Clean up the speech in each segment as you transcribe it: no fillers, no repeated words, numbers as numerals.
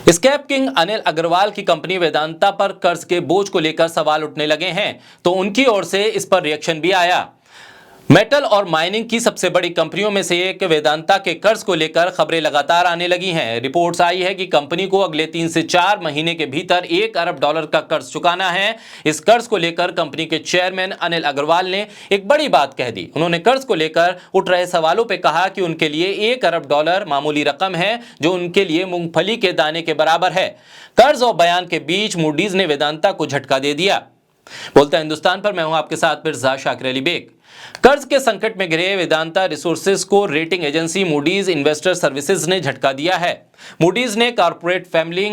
Scam king Anil Agarwal की company Vedanta पर कर्ज के बोझ को लेकर सवाल उठने लगे हैं, तो उनकी ओर से इस पर रिएक्शन भी आया। मेटल और माइनिंग की सबसे बड़ी कंपनियों में से एक वेदांता के कर्ज को लेकर खबरें लगातार आने लगी हैं। रिपोर्ट्स आई है कि कंपनी को अगले 3 से 4 महीने के भीतर $1 अरब का कर्ज चुकाना है। इस कर्ज को लेकर कंपनी के चेयरमैन अनिल अग्रवाल ने एक बड़ी बात कह दी। उन्होंने कर्ज को लेकर उठ रहे सवालों पर कहा कि उनके लिए $1 अरब मामूली रकम है, जो उनके लिए मूंगफली के दाने के बराबर है। कर्ज और बयान के बीच मूडीज ने वेदांता को झटका दे दिया। बोलता हिंदुस्तान पर मैं हूं आपके साथ मिर्जा शाकिर अली बेग। कर्ज के संकट में घिरे वेदांता रिसोर्सेज को rating agency Moody's investor services ने झटका दिया है। मूडीज ने कॉर्पोरेट फैमिली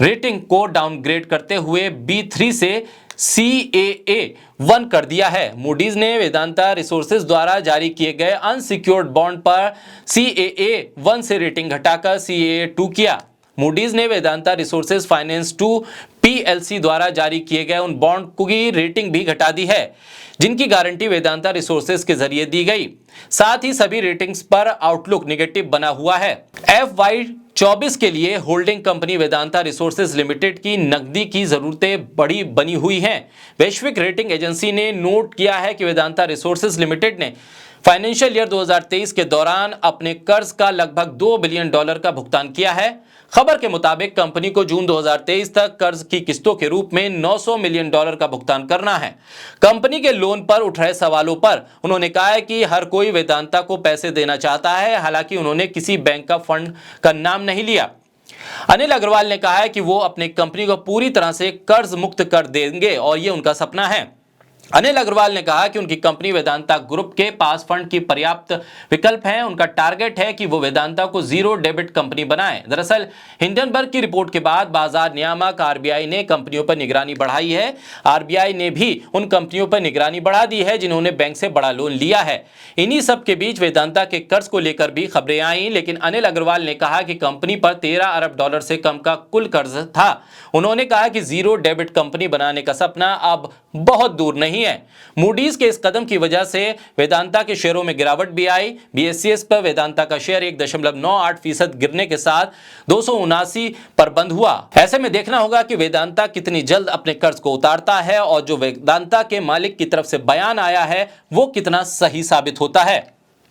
रेटिंग को डाउनग्रेड करते हुए B3 से CAA1 कर दिया है। मूडीज ने वेदांता रिसोर्सेज द्वारा जारी किए गए अनसिक्योर्ड बॉन्ड पर CAA1 से रेटिंग घटाकर CAA2 किया। मूडीज ने वेदांता रिसोर्सेज फाइनेंस 2 PLC द्वारा जारी किए गए उन बॉन्ड की रेटिंग भी घटा दी है, जिनकी गारंटी वेदांता रिसोर्सेज के जरिए दी गई। साथ ही सभी रेटिंग्स पर आउटलुक नेगेटिव बना हुआ है। FY24 के लिए holding company Vedanta resources limited की नकदी की जरूरतें बड़ी बनी हुई हैं। वैश्विक रेटिंग एजेंसी ने नोट किया है कि वेदांता रिसोर्सेज लिमिटेड ने फाइनेंशियल ईयर 2023 के दौरान अपने कर्ज का लगभग $2 बिलियन का भुगतान किया है। खबर के मुताबिक कंपनी को जून 2023 तक कर्ज की किस्तों के रूप में $900 मिलियन का भुगतान करना है। कंपनी के लोन पर उठ रहे सवालों पर उन्होंने कहा है कि हर कोई वेदांता को पैसे देना चाहता है, हालांकि उन्होंने किसी बैंक का फंड का नाम नहीं लिया। अनिल अग्रवाल ने कहा है कि वो अपनी कंपनी को पूरी तरह से कर्ज मुक्त कर देंगे और ये उनका सपना है। अनिल अग्रवाल ने कहा कि उनकी कंपनी वेदांता ग्रुप के पास फंड की पर्याप्त विकल्प हैं। उनका टारगेट है कि वो वेदांता को जीरो डेबिट कंपनी बनाए। दरअसल हिंडनबर्ग की रिपोर्ट के बाद बाजार नियामक RBI ने कंपनियों पर निगरानी बढ़ाई है। RBI ने भी उन कंपनियों पर निगरानी बढ़ा दी है जिन्होंने बैंक से बड़ा लोन लिया है। इन्हीं सब के बीच वेदांता के कर्ज को लेकर भी खबरें आई, लेकिन अनिल अग्रवाल ने कहा कि कंपनी पर $13 अरब से कम का कुल कर्ज था। उन्होंने कहा कि जीरो डेबिट कंपनी बनाने का सपना अब बहुत दूर नहीं है। मूडीज के इस कदम की वजह से वेदांता के शेयरों में गिरावट भी आई। BSES पर वेदांता का शेयर 1.98% गिरने के साथ 279 पर बंद हुआ। ऐसे में देखना होगा कि वेदांता कितनी जल्द अपने कर्ज को उतारता है और जो वेदांता के मालिक की तरफ से बयान आया है वो कितना सही साबित होता है।